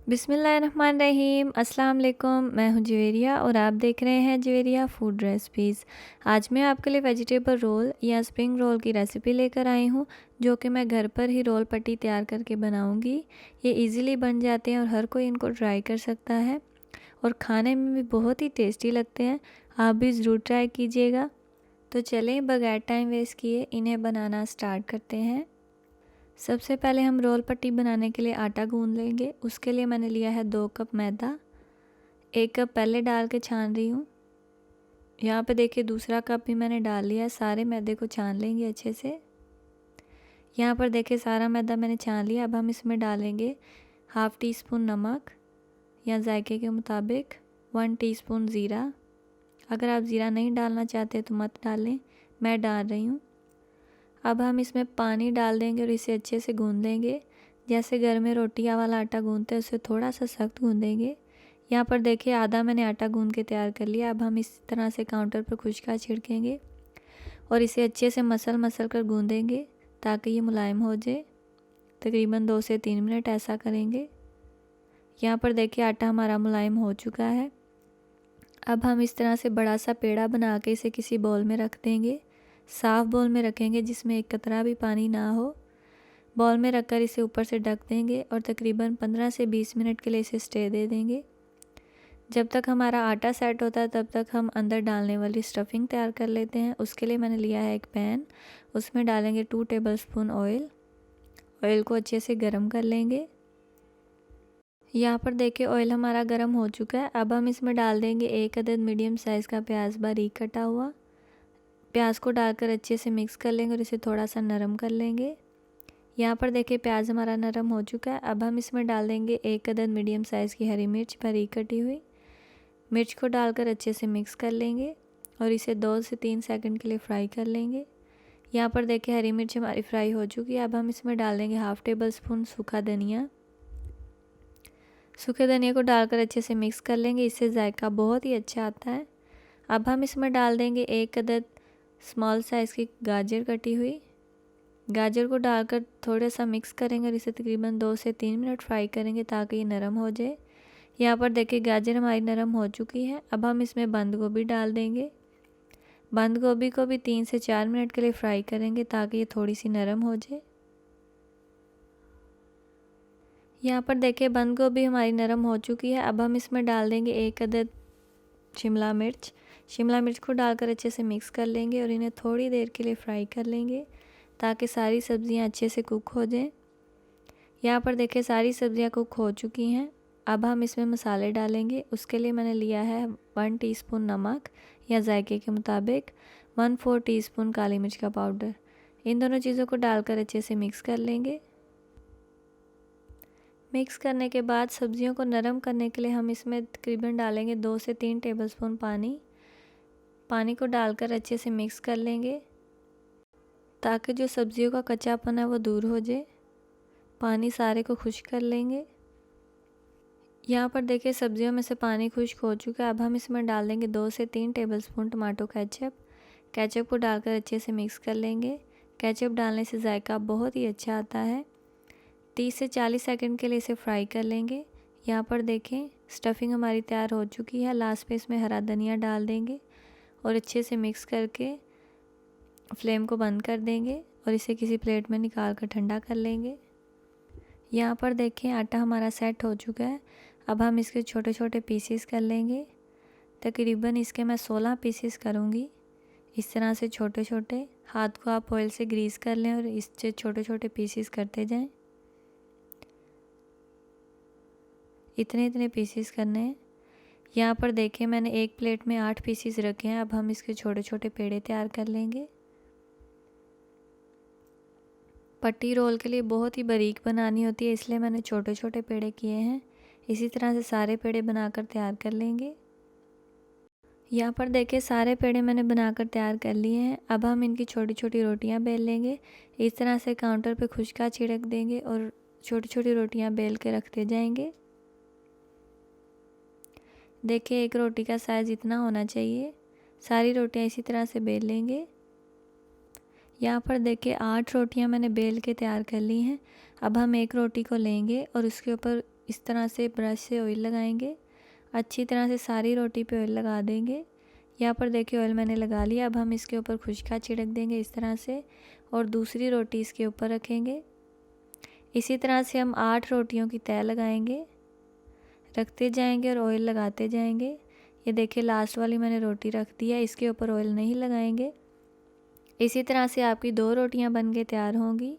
बिस्मिल्लाहिर्रहमानिर्रहीम। अस्सलाम वालेकुम। मैं हूं जवेरिया और आप देख रहे हैं जवेरिया फूड रेसिपीज़। आज मैं आपके लिए वेजिटेबल रोल या स्प्रिंग रोल की रेसिपी लेकर आई हूं, जो कि मैं घर पर ही रोल पट्टी तैयार करके बनाऊंगी। ये इजीली बन जाते हैं और हर कोई इनको ट्राई कर सकता है और खाने में भी बहुत ही टेस्टी लगते हैं। आप भी ज़रूर ट्राई कीजिएगा। तो चलें बगैर टाइम वेस्ट किए इन्हें बनाना स्टार्ट करते हैं। सबसे पहले हम रोल पट्टी बनाने के लिए आटा गूंद लेंगे। उसके लिए मैंने लिया है 2 कप मैदा। 1 कप पहले डाल के छान रही हूँ। यहाँ पे देखिए दूसरा कप भी मैंने डाल लिया है। सारे मैदे को छान लेंगे अच्छे से। यहाँ पर देखिए सारा मैदा मैंने छान लिया। अब हम इसमें डालेंगे हाफ़ टी स्पून नमक या जायके के मुताबिक, 1 टीस्पून ज़ीरा। अगर आप ज़ीरा नहीं डालना चाहते तो मत डालें, मैं डाल रही हूँ। अब हम इसमें पानी डाल देंगे और इसे अच्छे से गूंदेंगे। जैसे घर में रोटियां वाला आटा गूंदते हैं उससे थोड़ा सा सख्त गूंदेंगे। यहाँ पर देखिए आधा मैंने आटा गूंद के तैयार कर लिया। अब हम इस तरह से काउंटर पर खुशका छिड़केंगे और इसे अच्छे से मसल कर गूंदेंगे ताकि ये मुलायम हो जाए। तकरीबन 2 से 3 मिनट ऐसा करेंगे। यहाँ पर देखिए आटा हमारा मुलायम हो चुका है। अब हम इस तरह से बड़ा सा पेड़ा बना के इसे किसी बाउल में रख देंगे। साफ़ बाउल में रखेंगे जिसमें एक कतरा भी पानी ना हो। बाउल में रखकर इसे ऊपर से ढक देंगे और तकरीबन 15 से 20 मिनट के लिए इसे स्टे दे देंगे। जब तक हमारा आटा सेट होता है तब तक हम अंदर डालने वाली स्टफिंग तैयार कर लेते हैं। उसके लिए मैंने लिया है एक पैन। उसमें डालेंगे 2 टेबलस्पून ऑयल। ऑयल को अच्छे से गर्म कर लेंगे। यहाँ पर देखिए ऑयल हमारा गर्म हो चुका है। अब हम इसमें डाल देंगे 1 अदद मीडियम साइज़ का प्याज बारीक कटा हुआ। प्याज को डालकर अच्छे से मिक्स कर लेंगे और इसे थोड़ा सा नरम कर लेंगे। यहाँ पर देखिए प्याज हमारा नरम हो चुका है। अब हम इसमें डाल देंगे 1 अदद मीडियम साइज़ की हरी मिर्च बारीक कटी हुई। मिर्च को डालकर अच्छे से मिक्स कर लेंगे और इसे 2 से 3 सेकंड के लिए फ्राई कर लेंगे। यहाँ पर देखिए हरी मिर्च हमारी फ्राई हो चुकी है। अब हम इसमें डाल देंगे हाफ़ टेबल स्पून सूखा धनिया। सूखे धनिया को डालकर अच्छे से मिक्स कर लेंगे, इससे जायका बहुत ही अच्छा आता है। अब हम इसमें डाल देंगे 1 अदद स्मॉल साइज़ की गाजर कटी हुई। गाजर को डालकर थोड़ा सा मिक्स करेंगे और इसे तकरीबन 2 से 3 मिनट फ्राई करेंगे ताकि ये नरम हो जाए। यहाँ पर देखिए गाजर हमारी नरम हो चुकी है। अब हम इसमें बंद गोभी डाल देंगे। बंद गोभी को भी 3 से 4 मिनट के लिए फ्राई करेंगे ताकि ये थोड़ी सी नरम हो जाए। यहाँ पर देखिए बंद गोभी हमारी नरम हो चुकी है। अब हम इसमें डाल देंगे 1 अदद शिमला मिर्च। शिमला मिर्च को डालकर अच्छे से मिक्स कर लेंगे और इन्हें थोड़ी देर के लिए फ्राई कर लेंगे ताकि सारी सब्ज़ियाँ अच्छे से कुक हो जाएं। यहाँ पर देखिए सारी सब्ज़ियाँ कुक हो चुकी हैं। अब हम इसमें मसाले डालेंगे। उसके लिए मैंने लिया है 1 टीस्पून नमक या जायके के मुताबिक, 1/4 टीस्पून काली मिर्च का पाउडर। इन दोनों चीज़ों को डालकर अच्छे से मिक्स कर लेंगे। मिक्स करने के बाद सब्ज़ियों को नरम करने के लिए हम इसमें तकरीबन डालेंगे 2 से 3 टेबलस्पून पानी। पानी को डालकर अच्छे से मिक्स कर लेंगे ताकि जो सब्ज़ियों का कच्चापन है वो दूर हो जाए। पानी सारे को खुश्क कर लेंगे। यहाँ पर देखिए सब्ज़ियों में से पानी खुश्क हो चुका है। अब हम इसमें डाल देंगे 2 से 3 टेबलस्पून टमाटो केचप। केचप को डालकर अच्छे से मिक्स कर लेंगे। केचप डालने से जायका बहुत ही अच्छा आता है। 30 से 40 सेकंड के लिए इसे फ्राई कर लेंगे। यहाँ पर देखें स्टफिंग हमारी तैयार हो चुकी है। लास्ट पे इसमें हरा धनिया डाल देंगे और अच्छे से मिक्स करके फ्लेम को बंद कर देंगे और इसे किसी प्लेट में निकाल कर ठंडा कर लेंगे। यहाँ पर देखें आटा हमारा सेट हो चुका है। अब हम इसके छोटे छोटे पीसेस कर लेंगे। तकरीबन इसके मैं 16 पीसेस करूँगी। इस तरह से छोटे छोटे हाथ को आप ऑयल से ग्रीस कर लें और इससे छोटे छोटे पीसेस करते जाएं। इतने इतने पीसेस करने हैं। यहाँ पर देखिए मैंने एक प्लेट में 8 पीसेस रखे हैं। अब हम इसके छोटे छोटे पेड़े तैयार कर लेंगे। पट्टी रोल के लिए बहुत ही बारीक बनानी होती है, इसलिए मैंने छोटे छोटे पेड़े किए हैं। इसी तरह से सारे पेड़े बनाकर तैयार कर लेंगे। यहाँ पर देखिए सारे पेड़े मैंने बनाकर तैयार कर लिए हैं। अब हम इनकी छोटी छोटी रोटियाँ बेल लेंगे। इस तरह से काउंटर पे खुशका छिड़क देंगे और छोटी छोटी रोटियाँ बेल के रखते जाएंगे। देखिए एक रोटी का साइज़ इतना होना चाहिए। सारी रोटियाँ इसी तरह से बेल लेंगे। यहाँ पर देखिए 8 रोटियाँ मैंने बेल के तैयार कर ली हैं। अब हम एक रोटी को लेंगे और उसके ऊपर इस तरह से ब्रश से ऑयल लगाएंगे। अच्छी तरह से सारी रोटी पे ऑयल लगा देंगे। यहाँ पर देखिए ऑयल मैंने लगा लिया। अब हम इसके ऊपर खुशका छिड़क देंगे इस तरह से और दूसरी रोटी इसके ऊपर रखेंगे। इसी तरह से हम 8 रोटियों की तह लगाएंगे, रखते जाएंगे और ऑयल लगाते जाएंगे। ये देखिए लास्ट वाली मैंने रोटी रख दी है, इसके ऊपर ऑयल नहीं लगाएंगे। इसी तरह से आपकी 2 रोटियां बन के तैयार होंगी।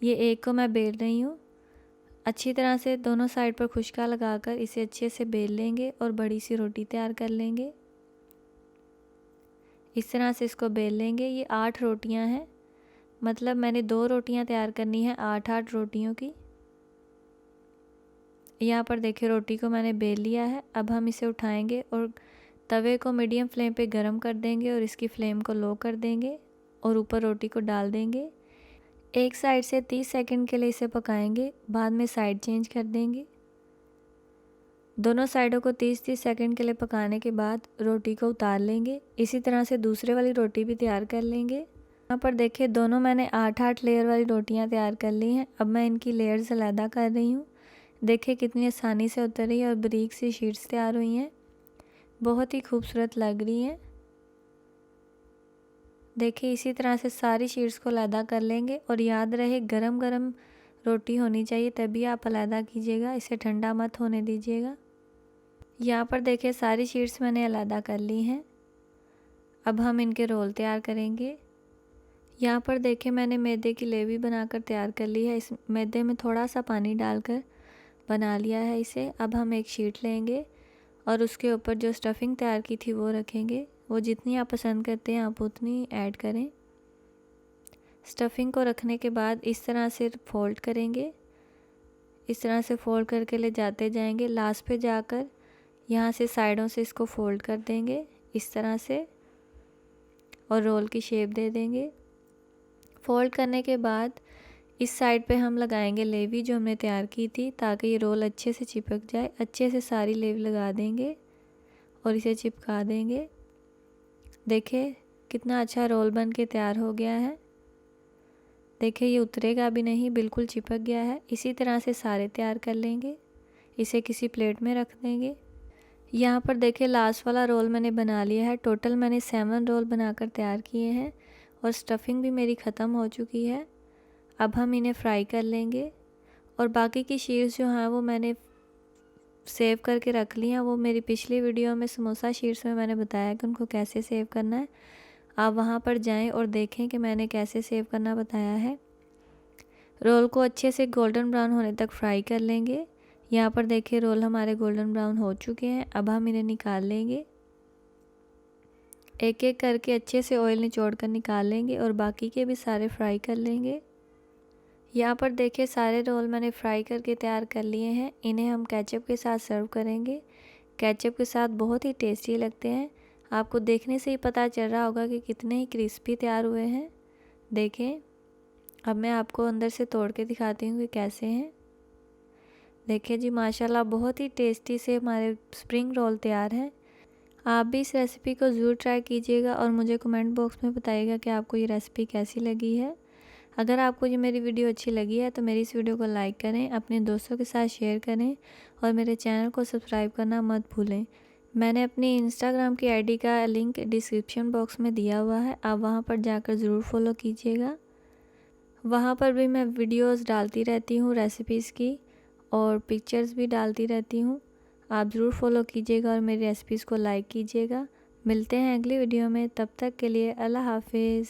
ये एक को मैं बेल रही हूँ। अच्छी तरह से दोनों साइड पर खुशका लगाकर इसे अच्छे से बेल लेंगे और बड़ी सी रोटी तैयार कर लेंगे। इस तरह से इसको बेल लेंगे। ये 8 रोटियां हैं, मतलब मैंने 2 रोटियां तैयार करनी है 8-8 रोटियों की। यहाँ पर देखिए रोटी को मैंने बेल लिया है। अब हम इसे उठाएंगे और तवे को मीडियम फ्लेम पे गरम कर देंगे और इसकी फ्लेम को लो कर देंगे और ऊपर रोटी को डाल देंगे। एक साइड से 30 सेकंड के लिए इसे पकाएंगे, बाद में साइड चेंज कर देंगे। दोनों साइडों को 30-30 सेकंड के लिए पकाने के बाद रोटी को उतार लेंगे। इसी तरह से दूसरे वाली रोटी भी तैयार कर लेंगे। यहाँ पर देखिए दोनों मैंने 8-8 लेयर वाली रोटियाँ तैयार कर ली हैं। अब मैं इनकी लेयर्स अलग कर रही हूँ। देखिए कितनी आसानी से उतर रही है और बारीक सी शीट्स तैयार हुई हैं, बहुत ही खूबसूरत लग रही हैं। देखिए इसी तरह से सारी शीट्स को अलग कर लेंगे और याद रहे गरम गरम रोटी होनी चाहिए, तभी आप अलग कीजिएगा, इसे ठंडा मत होने दीजिएगा। यहाँ पर देखिए सारी शीट्स मैंने अलग कर ली हैं। अब हम इनके रोल तैयार करेंगे। यहाँ पर देखिए मैंने मैदे की लेवी बनाकर तैयार कर ली है। इस मैदे में थोड़ा सा पानी डालकर बना लिया है इसे। अब हम एक शीट लेंगे और उसके ऊपर जो स्टफिंग तैयार की थी वो रखेंगे। वो जितनी आप पसंद करते हैं आप उतनी ऐड करें। स्टफिंग को रखने के बाद इस तरह से फोल्ड करेंगे। इस तरह से फोल्ड करके ले जाते जाएंगे। लास्ट पे जाकर यहाँ से साइडों से इसको फोल्ड कर देंगे इस तरह से और रोल की शेप दे देंगे। फोल्ड करने के बाद इस साइड पे हम लगाएंगे लेवी जो हमने तैयार की थी, ताकि ये रोल अच्छे से चिपक जाए। अच्छे से सारी लेवी लगा देंगे और इसे चिपका देंगे। देखिए कितना अच्छा रोल बन के तैयार हो गया है। देखिए ये उतरेगा भी नहीं, बिल्कुल चिपक गया है। इसी तरह से सारे तैयार कर लेंगे। इसे किसी प्लेट में रख देंगे। यहाँ पर देखिए लास्ट वाला रोल मैंने बना लिया है। टोटल मैंने 7 रोल बनाकर तैयार किए हैं और स्टफिंग भी मेरी ख़त्म हो चुकी है। अब हम इन्हें फ्राई कर लेंगे और बाकी की शीट्स जो हैं वो मैंने सेव करके रख ली हैं। वो मेरी पिछली वीडियो में समोसा शीट्स में मैंने बताया कि उनको कैसे सेव करना है। आप वहाँ पर जाएं और देखें कि मैंने कैसे सेव करना बताया है। रोल को अच्छे से गोल्डन ब्राउन होने तक फ्राई कर लेंगे। यहाँ पर देखिए रोल हमारे गोल्डन ब्राउन हो चुके हैं। अब हम इन्हें निकाल लेंगे। एक एक करके अच्छे से ऑयल निचोड़ कर निकाल लेंगे और बाकी के भी सारे फ्राई कर लेंगे। यहाँ पर देखिए सारे रोल मैंने फ्राई करके तैयार कर लिए हैं। इन्हें हम केचप के साथ सर्व करेंगे। केचप के साथ बहुत ही टेस्टी लगते हैं। आपको देखने से ही पता चल रहा होगा कि कितने ही क्रिस्पी तैयार हुए हैं। देखें, अब मैं आपको अंदर से तोड़ के दिखाती हूँ कि कैसे हैं। देखिए जी माशाल्लाह बहुत ही टेस्टी से हमारे स्प्रिंग रोल तैयार हैं। आप भी इस रेसिपी को ज़रूर ट्राई कीजिएगा और मुझे कमेंट बॉक्स में बताइएगा कि आपको ये रेसिपी कैसी लगी है। अगर आपको ये मेरी वीडियो अच्छी लगी है तो मेरी इस वीडियो को लाइक करें, अपने दोस्तों के साथ शेयर करें और मेरे चैनल को सब्सक्राइब करना मत भूलें। मैंने अपनी इंस्टाग्राम की आईडी का लिंक डिस्क्रिप्शन बॉक्स में दिया हुआ है, आप वहां पर जाकर ज़रूर फॉलो कीजिएगा। वहां पर भी मैं वीडियोस डालती रहती हूँ रेसिपीज़ की और पिक्चर्स भी डालती रहती हूँ। आप ज़रूर फॉलो कीजिएगा और मेरी रेसिपीज़ को लाइक कीजिएगा। मिलते हैं अगली वीडियो में, तब तक के लिए अल्लाह हाफिज़।